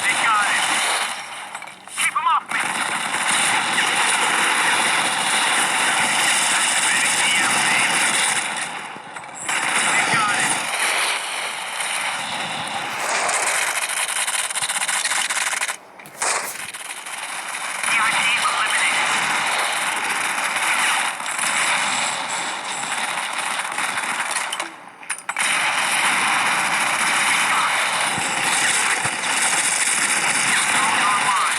They got him. Keep him off me. Activating EMP. They got him. EIT eliminated. Drone online.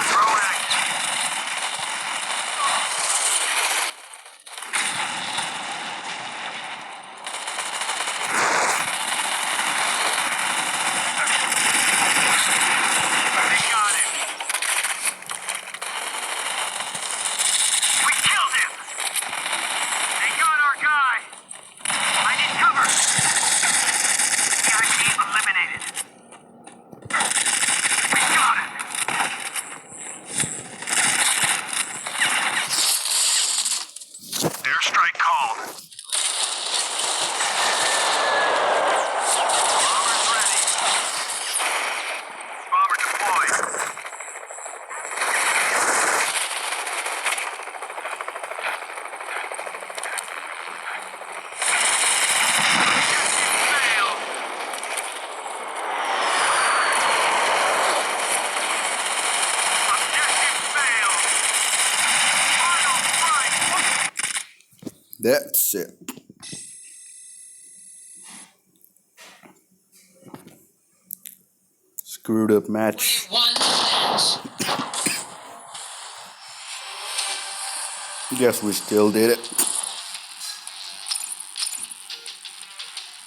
Drone active. They got him. We killed him. They got our guy. I need cover. EIT eliminated. We got him. Airstrike called. Bomber's ready. Bomber deployed. Objective failed. Objective failed. Final strike. That's it. Screwed up match. We won the match. Guess we still did it.